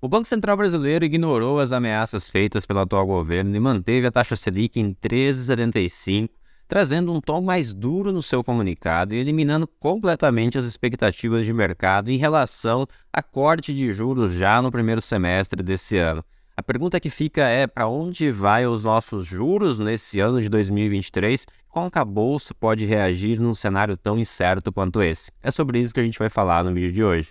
O Banco Central brasileiro ignorou as ameaças feitas pelo atual governo e manteve a taxa Selic em 13,75, trazendo um tom mais duro no seu comunicado e eliminando completamente as expectativas de mercado em relação a corte de juros já no primeiro semestre desse ano. A pergunta que fica é: para onde vai os nossos juros nesse ano de 2023? Como que a Bolsa pode reagir num cenário tão incerto quanto esse? É sobre isso que a gente vai falar no vídeo de hoje.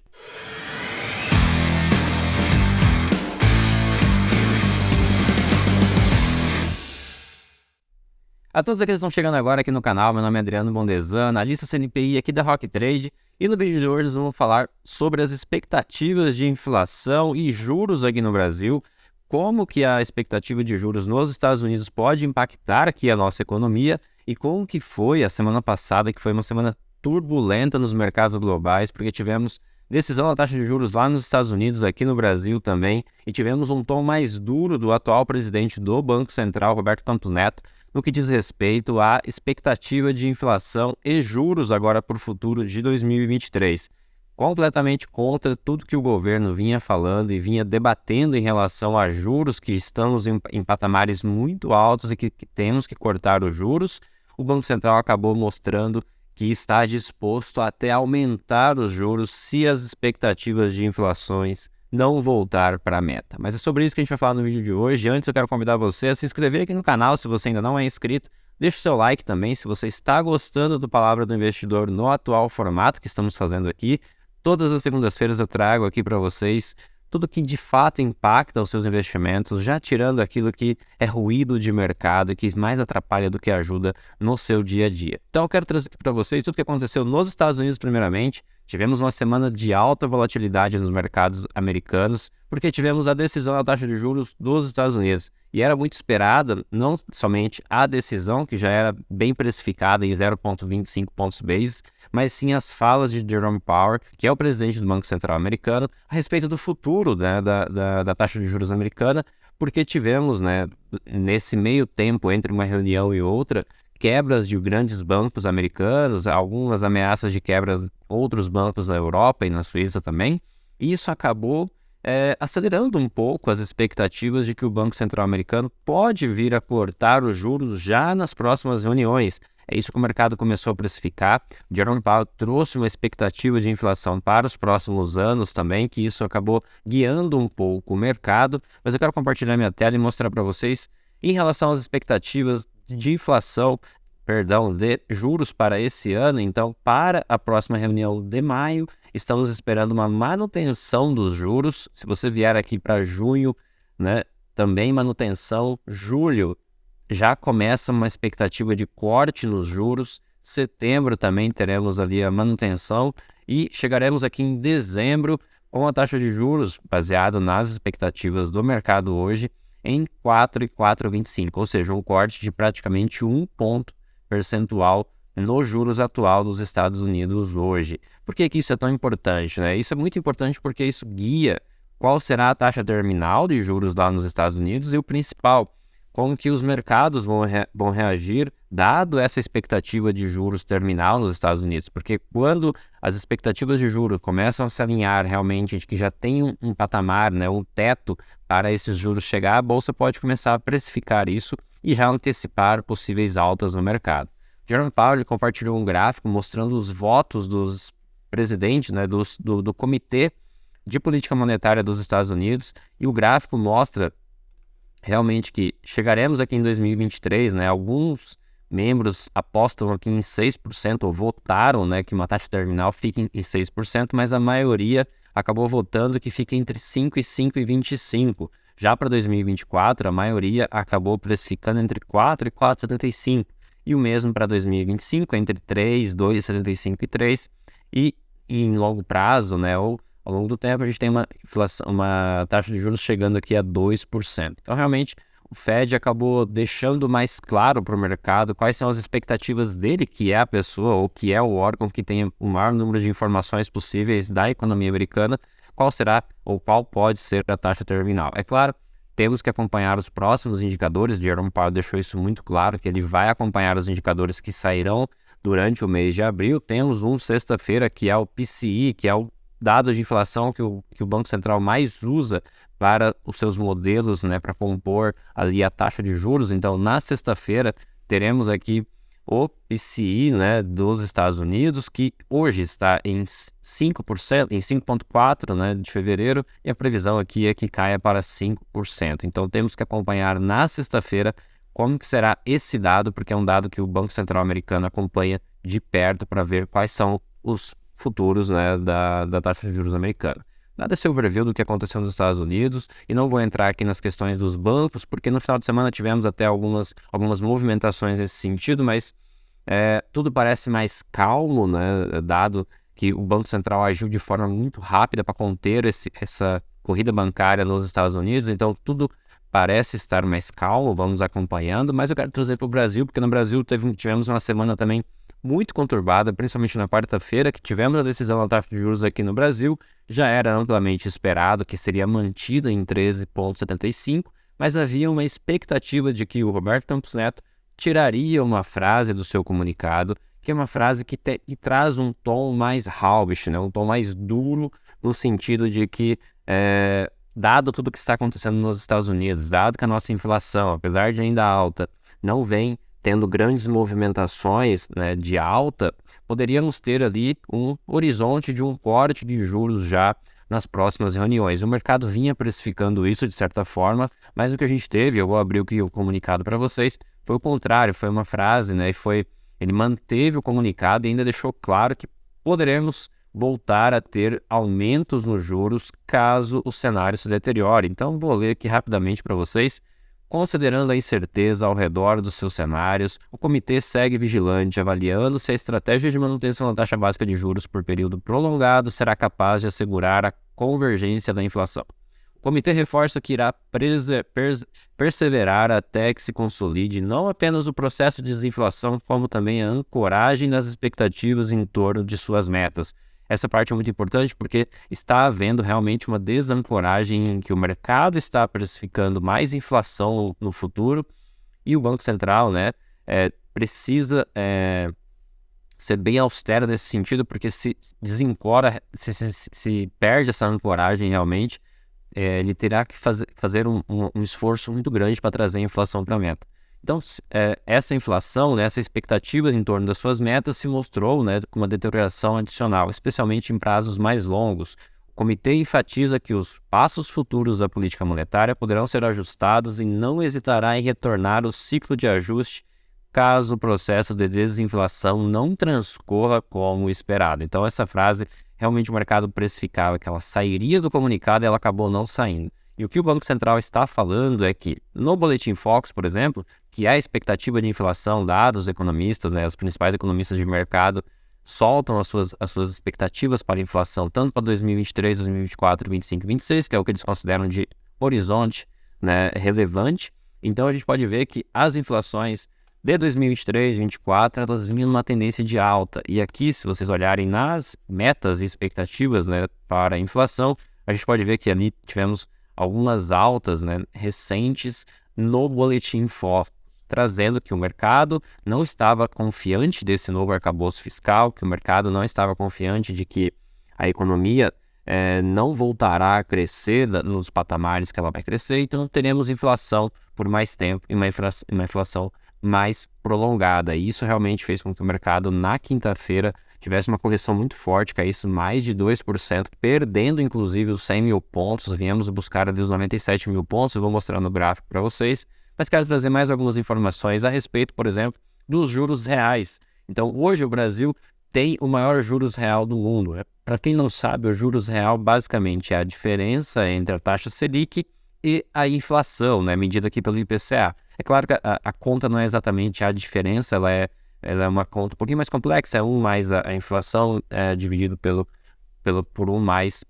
A todos aqueles que estão chegando agora aqui no canal, meu nome é Adriano Bondesan, analista CNPI aqui da Rock Trade, e no vídeo de hoje nós vamos falar sobre as expectativas de inflação e juros aqui no Brasil, como que a expectativa de juros nos Estados Unidos pode impactar aqui a nossa economia e como que foi a semana passada, que foi uma semana turbulenta nos mercados globais, porque tivemos decisão da taxa de juros lá nos Estados Unidos, aqui no Brasil também, e tivemos um tom mais duro do atual presidente do Banco Central, Roberto Campos Neto, no que diz respeito à expectativa de inflação e juros agora para o futuro de 2023. Completamente contra tudo que o governo vinha falando e vinha debatendo em relação a juros, que estamos em patamares muito altos e que temos que cortar os juros. O Banco Central acabou mostrando que está disposto a até aumentar os juros se as expectativas de inflações não voltar para a meta. Mas é sobre isso que a gente vai falar no vídeo de hoje. Antes eu quero convidar você a se inscrever aqui no canal se você ainda não é inscrito. Deixa o seu like também se você está gostando do Palavra do Investidor no atual formato que estamos fazendo aqui. Todas as segundas-feiras eu trago aqui para vocês tudo que de fato impacta os seus investimentos, já tirando aquilo que é ruído de mercado e que mais atrapalha do que ajuda no seu dia a dia. Então eu quero trazer aqui para vocês tudo o que aconteceu nos Estados Unidos primeiramente. Tivemos uma semana de alta volatilidade nos mercados americanos, porque tivemos a decisão da taxa de juros dos Estados Unidos. E era muito esperada, não somente a decisão, que já era bem precificada em 0,25 pontos base, mas sim as falas de Jerome Powell, que é o presidente do Banco Central americano, a respeito do futuro, né, da taxa de juros americana, porque tivemos, né, nesse meio tempo entre uma reunião e outra, quebras de grandes bancos americanos, algumas ameaças de quebras de outros bancos na Europa e na Suíça também, e isso acabou acelerando um pouco as expectativas de que o Banco Central americano pode vir a cortar os juros já nas próximas reuniões. É isso que o mercado começou a precificar. Jerome Powell trouxe uma expectativa de inflação para os próximos anos também, que isso acabou guiando um pouco o mercado, mas eu quero compartilhar minha tela e mostrar para vocês em relação às expectativas de inflação, de juros para esse ano. Então, para a próxima reunião de maio, estamos esperando uma manutenção dos juros. Se você vier aqui para junho, né, também manutenção. Julho já começa uma expectativa de corte nos juros. Setembro também teremos ali a manutenção e chegaremos aqui em dezembro com a taxa de juros baseado nas expectativas do mercado hoje em 4,425, ou seja, um corte de praticamente 1 ponto percentual nos juros atual dos Estados Unidos hoje. Por que isso é tão importante, né? Isso é muito importante porque isso guia qual será a taxa terminal de juros lá nos Estados Unidos e o principal, como que os mercados vão reagir dado essa expectativa de juros terminal nos Estados Unidos. Porque quando as expectativas de juros começam a se alinhar realmente de que já tem um patamar, né, um teto para esses juros chegar, a Bolsa pode começar a precificar isso e já antecipar possíveis altas no mercado. Jerome Powell compartilhou um gráfico mostrando os votos dos presidentes, né, do Comitê de Política Monetária dos Estados Unidos, e o gráfico mostra realmente que chegaremos aqui em 2023, né, alguns membros apostam aqui em 6%, ou votaram, né, que uma taxa terminal fique em 6%, mas a maioria acabou votando que fica entre 5 e 5,25%. Já para 2024, a maioria acabou precificando entre 4 e 4,75%. E o mesmo para 2025, entre 3, 2,75 e 3. E em longo prazo, né, ou ao longo do tempo, a gente tem uma taxa de juros chegando aqui a 2%. Então, realmente, o Fed acabou deixando mais claro para o mercado quais são as expectativas dele, que é a pessoa, ou que é o órgão que tem o maior número de informações possíveis da economia americana, qual será ou qual pode ser a taxa terminal. É claro, temos que acompanhar os próximos indicadores. Jerome Powell deixou isso muito claro, que ele vai acompanhar os indicadores que sairão durante o mês de abril. Temos sexta-feira, que é o PCI, que é o dado de inflação que o Banco Central mais usa para os seus modelos, né, para compor ali a taxa de juros. Então, na sexta-feira, teremos aqui o PCI, né, dos Estados Unidos, que hoje está em 5%, em 5,4%, né, de fevereiro, e a previsão aqui é que caia para 5%. Então, temos que acompanhar na sexta-feira como que será esse dado, porque é um dado que o Banco Central americano acompanha de perto para ver quais são os futuros, né, da taxa de juros americana. Nada ser overview do que aconteceu nos Estados Unidos, e não vou entrar aqui nas questões dos bancos, porque no final de semana tivemos até algumas movimentações nesse sentido, mas tudo parece mais calmo, né, dado que o Banco Central agiu de forma muito rápida para conter essa corrida bancária nos Estados Unidos, então tudo parece estar mais calmo, vamos acompanhando, mas eu quero trazer para o Brasil, porque no Brasil tivemos uma semana também muito conturbada, principalmente na quarta-feira, que tivemos a decisão da taxa de juros aqui no Brasil. Já era amplamente esperado que seria mantida em 13,75, mas havia uma expectativa de que o Roberto Campos Neto tiraria uma frase do seu comunicado, que é uma frase que traz um tom mais hawkish, né? Um tom mais duro, no sentido de que, dado tudo o que está acontecendo nos Estados Unidos, dado que a nossa inflação, apesar de ainda alta, não vem tendo grandes movimentações, né, de alta, poderíamos ter ali um horizonte de um corte de juros já nas próximas reuniões. O mercado vinha precificando isso de certa forma, mas o que a gente teve, eu vou abrir o comunicado para vocês, foi o contrário, foi uma frase, né, ele manteve o comunicado e ainda deixou claro que poderemos voltar a ter aumentos nos juros caso o cenário se deteriore. Então, vou ler aqui rapidamente para vocês. Considerando a incerteza ao redor dos seus cenários, o comitê segue vigilante, avaliando se a estratégia de manutenção da taxa básica de juros por período prolongado será capaz de assegurar a convergência da inflação. O comitê reforça que irá perseverar até que se consolide não apenas o processo de desinflação, como também a ancoragem das expectativas em torno de suas metas. Essa parte é muito importante porque está havendo realmente uma desancoragem em que o mercado está precificando mais inflação no futuro e o Banco Central, né, precisa ser bem austero nesse sentido, porque se desencora, se perde essa ancoragem realmente, ele terá que fazer um esforço muito grande para trazer a inflação para a meta. Então, essa inflação, né, essa expectativa em torno das suas metas se mostrou, né, com uma deterioração adicional, especialmente em prazos mais longos. O comitê enfatiza que os passos futuros da política monetária poderão ser ajustados e não hesitará em retornar ao ciclo de ajuste caso o processo de desinflação não transcorra como esperado. Então, essa frase, realmente o mercado precificava que ela sairia do comunicado e ela acabou não saindo. E o que o Banco Central está falando é que, no Boletim Focus, por exemplo, que é a expectativa de inflação, dados economistas, né, os principais economistas de mercado soltam as suas expectativas para a inflação, tanto para 2023, 2024, 2025 e 2026, que é o que eles consideram de horizonte, né, relevante. Então, a gente pode ver que as inflações de 2023, 2024, elas vinham numa tendência de alta. E aqui, se vocês olharem nas metas e expectativas, né, para a inflação, a gente pode ver que ali tivemos algumas altas, né, recentes no Boletim Focus, trazendo que o mercado não estava confiante desse novo arcabouço fiscal, que o mercado não estava confiante de que a economia não voltará a crescer nos patamares que ela vai crescer, então teremos inflação por mais tempo e uma inflação mais prolongada. E isso realmente fez com que o mercado, na quinta-feira, tivesse uma correção muito forte, caísse mais de 2%, perdendo inclusive os 100 mil pontos. Viemos buscar ali os 97 mil pontos, eu vou mostrar no gráfico para vocês, mas quero trazer mais algumas informações a respeito, por exemplo, dos juros reais. Então, hoje o Brasil tem o maior juros real do mundo. Para quem não sabe, o juros real basicamente é a diferença entre a taxa Selic e a inflação, né, medida aqui pelo IPCA. É claro que a conta não é exatamente a diferença, ela é uma conta um pouquinho mais complexa, é 1 mais a inflação dividido por 1 mais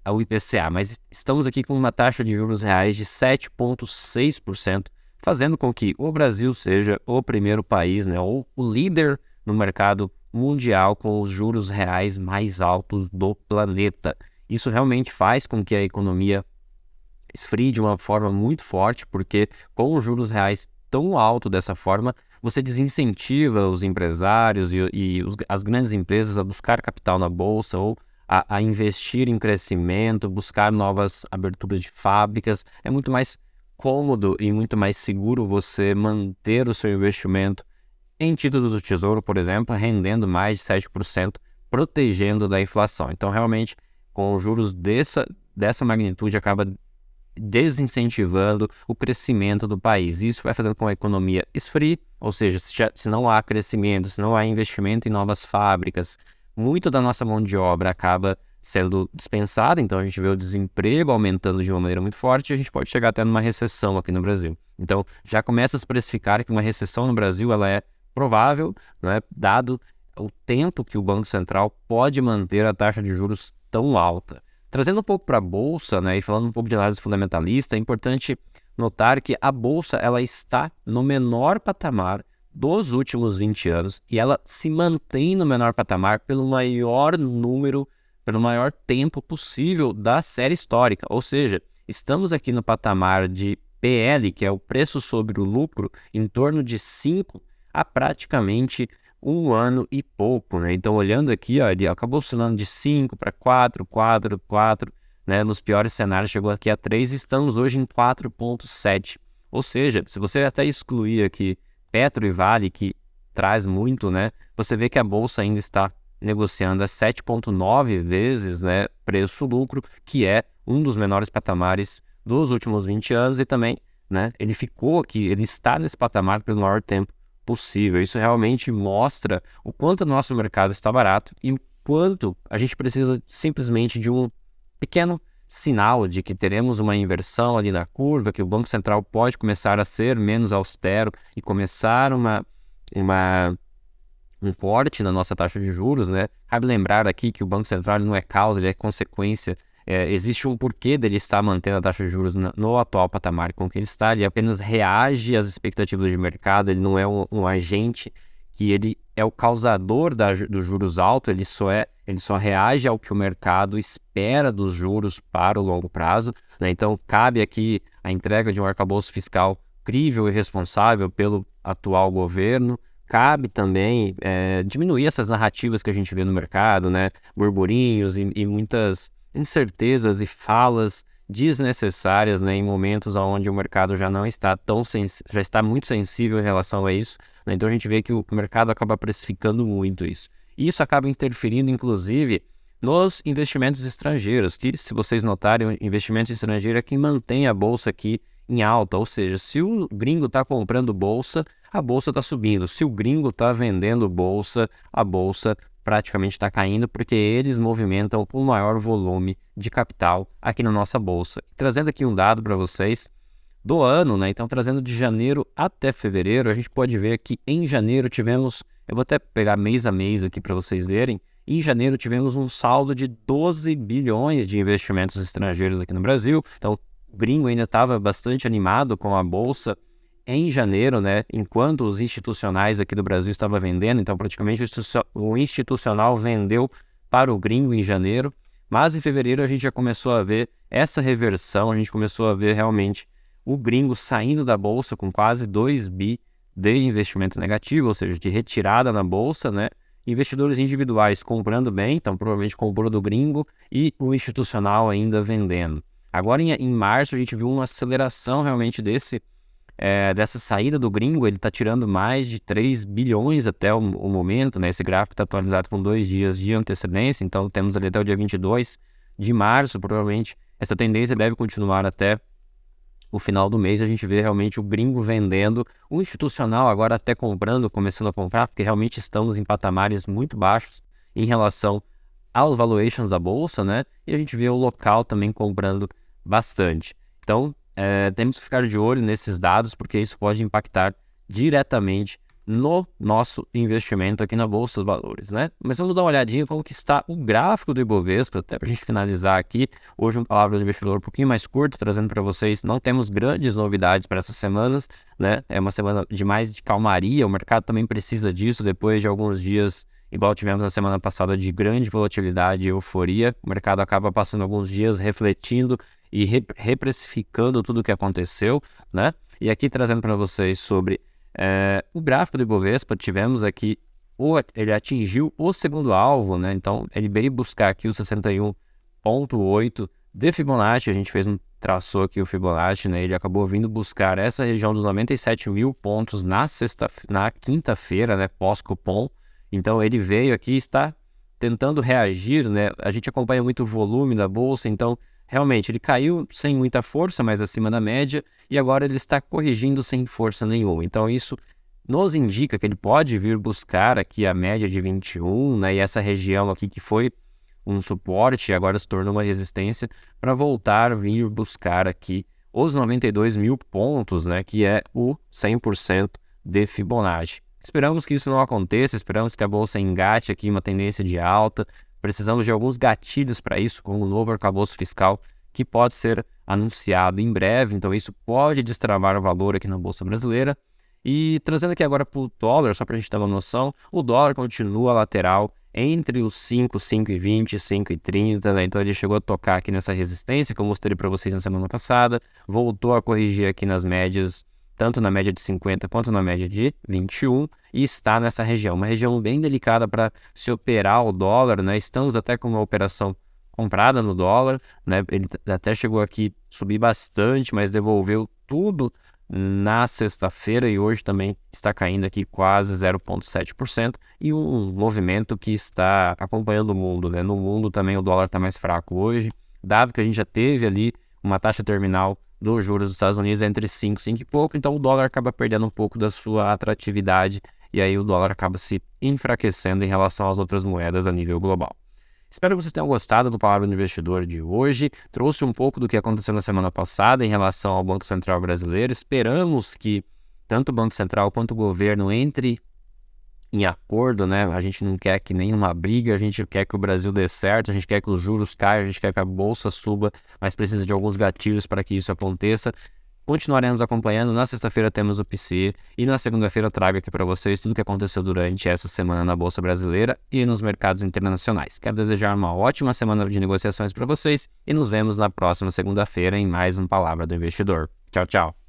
o IPCA, mas estamos aqui com uma taxa de juros reais de 7,6%, fazendo com que o Brasil seja o primeiro país, né, ou o líder no mercado mundial com os juros reais mais altos do planeta. Isso realmente faz com que a economia esfrie de uma forma muito forte, porque com os juros reais tão alto dessa forma, você desincentiva os empresários e as grandes empresas a buscar capital na bolsa ou a investir em crescimento, buscar novas aberturas de fábricas. É muito mais cômodo e muito mais seguro você manter o seu investimento em títulos do Tesouro, por exemplo, rendendo mais de 7%, protegendo da inflação. Então, realmente, com juros dessa magnitude, acaba desincentivando o crescimento do país. Isso vai fazendo com que a economia esfrie, ou seja, se não há crescimento, se não há investimento em novas fábricas, muito da nossa mão de obra acaba sendo dispensada, então a gente vê o desemprego aumentando de uma maneira muito forte e a gente pode chegar até numa recessão aqui no Brasil. Então, já começa a se precificar que uma recessão no Brasil ela é provável, né, dado o tempo que o Banco Central pode manter a taxa de juros tão alta. Trazendo um pouco para a Bolsa, né, e falando um pouco de análise fundamentalista, é importante notar que a Bolsa ela está no menor patamar dos últimos 20 anos e ela se mantém no menor patamar pelo maior tempo possível da série histórica. Ou seja, estamos aqui no patamar de PL, que é o preço sobre o lucro, em torno de 5 há praticamente um ano e pouco, né? Então, olhando aqui, ó, ele acabou oscilando de 5 para 4, 4, 4, né? Nos piores cenários chegou aqui a 3 e estamos hoje em 4,7. Ou seja, se você até excluir aqui Petro e Vale, que traz muito, né? Você vê que a Bolsa ainda está negociando a 7,9 vezes, né, preço-lucro, que é um dos menores patamares dos últimos 20 anos e também, né, ele está nesse patamar pelo maior tempo possível. Isso realmente mostra o quanto o nosso mercado está barato e o quanto a gente precisa simplesmente de um pequeno sinal de que teremos uma inversão ali na curva, que o Banco Central pode começar a ser menos austero e começar um corte na nossa taxa de juros, né? Cabe lembrar aqui que o Banco Central não é causa, ele é consequência. Existe um porquê dele estar mantendo a taxa de juros no atual patamar com que ele está. Ele apenas reage às expectativas de mercado, ele não é um agente que ele é o causador dos juros altos, ele só reage ao que o mercado espera dos juros para o longo prazo, né? Então, cabe aqui a entrega de um arcabouço fiscal crível e responsável pelo atual governo. Cabe também diminuir essas narrativas que a gente vê no mercado, né? Burburinhos e muitas incertezas e falas desnecessárias, né? Em momentos onde o mercado já não está já está muito sensível em relação a isso, né? Então a gente vê que o mercado acaba precificando muito isso. E isso acaba interferindo, inclusive, nos investimentos estrangeiros, que, se vocês notarem, o investimento estrangeiro é quem mantém a bolsa aqui em alta, ou seja, se o gringo está comprando bolsa, a bolsa está subindo. Se o gringo está vendendo bolsa, a bolsa praticamente está caindo, porque eles movimentam o maior volume de capital aqui na nossa bolsa. Trazendo aqui um dado para vocês do ano, né? Então, trazendo de janeiro até fevereiro, a gente pode ver que em janeiro tivemos, eu vou até pegar mês a mês aqui para vocês verem, em janeiro tivemos um saldo de 12 bilhões de investimentos estrangeiros aqui no Brasil. Então, o gringo ainda estava bastante animado com a bolsa em janeiro, né? Enquanto os institucionais aqui do Brasil estavam vendendo, então praticamente o institucional vendeu para o gringo em janeiro, mas em fevereiro a gente já começou a ver essa reversão, a gente começou a ver realmente o gringo saindo da bolsa com quase 2 bi de investimento negativo, ou seja, de retirada na bolsa, né? Investidores individuais comprando bem, então provavelmente comprou do gringo, e o institucional ainda vendendo. Agora em março a gente viu uma aceleração realmente dessa saída do gringo. Ele está tirando mais de 3 bilhões até o momento, né? Esse gráfico está atualizado com 2 dias de antecedência, então temos ali até o dia 22 de março, provavelmente essa tendência deve continuar até o final do mês. A gente vê realmente o gringo vendendo, o institucional agora até comprando, começando a comprar, porque realmente estamos em patamares muito baixos em relação aos valuations da bolsa, né? E a gente vê o local também comprando bastante. Então, temos que ficar de olho nesses dados, porque isso pode impactar diretamente no nosso investimento aqui na Bolsa de Valores, né? Mas vamos dar uma olhadinha como que está o gráfico do Ibovespa, até para a gente finalizar aqui. Hoje uma palavra do investidor um pouquinho mais curta, trazendo para vocês, não temos grandes novidades para essas semanas, né? É uma semana de mais de calmaria, o mercado também precisa disso, depois de alguns dias, igual tivemos na semana passada, de grande volatilidade e euforia. O mercado acaba passando alguns dias refletindo e reprecificando tudo o que aconteceu, né? E aqui trazendo para vocês sobre o gráfico do Ibovespa, tivemos aqui ele atingiu o segundo alvo, né? Então ele veio buscar aqui o 61,8 de Fibonacci. A gente traçou aqui o Fibonacci, né? Ele acabou vindo buscar essa região dos 97 mil pontos na quinta-feira, né? Pós-cupom. Então ele veio aqui e está tentando reagir, né? A gente acompanha muito o volume da bolsa, então realmente ele caiu sem muita força, mas acima da média, e agora ele está corrigindo sem força nenhuma. Então isso nos indica que ele pode vir buscar aqui a média de 21, né? E essa região aqui que foi um suporte e agora se tornou uma resistência para voltar a vir buscar aqui os 92 mil pontos, né? Que é o 100% de Fibonacci. Esperamos que isso não aconteça, esperamos que a bolsa engate aqui uma tendência de alta. Precisamos de alguns gatilhos para isso, como o novo arcabouço fiscal, que pode ser anunciado em breve. Então isso pode destravar o valor aqui na bolsa brasileira. E trazendo aqui agora para o dólar, só para a gente ter uma noção, o dólar continua lateral entre os 5, 5,20, 5,30, né? Então ele chegou a tocar aqui nessa resistência que eu mostrei para vocês na semana passada, voltou a corrigir aqui nas médias, tanto na média de 50 quanto na média de 21, e está nessa região, uma região bem delicada para se operar o dólar, né? Estamos até com uma operação comprada no dólar, né? Ele até chegou aqui a subir bastante, mas devolveu tudo na sexta-feira e hoje também está caindo aqui quase 0,7%, e um movimento que está acompanhando o mundo, né? No mundo também o dólar está mais fraco hoje, dado que a gente já teve ali uma taxa terminal dos juros dos Estados Unidos entre 5 e pouco, então o dólar acaba perdendo um pouco da sua atratividade e aí o dólar acaba se enfraquecendo em relação às outras moedas a nível global. Espero que vocês tenham gostado do Palavra do Investidor de hoje. Trouxe um pouco do que aconteceu na semana passada em relação ao Banco Central brasileiro. Esperamos que tanto o Banco Central quanto o governo entre em acordo, né? A gente não quer que nenhuma briga, a gente quer que o Brasil dê certo, a gente quer que os juros caiam, a gente quer que a bolsa suba, mas precisa de alguns gatilhos para que isso aconteça. Continuaremos acompanhando. Na sexta-feira temos o PCE e na segunda-feira eu trago aqui para vocês tudo o que aconteceu durante essa semana na Bolsa Brasileira e nos mercados internacionais. Quero desejar uma ótima semana de negociações para vocês e nos vemos na próxima segunda-feira em mais um Palavra do Investidor. Tchau, tchau!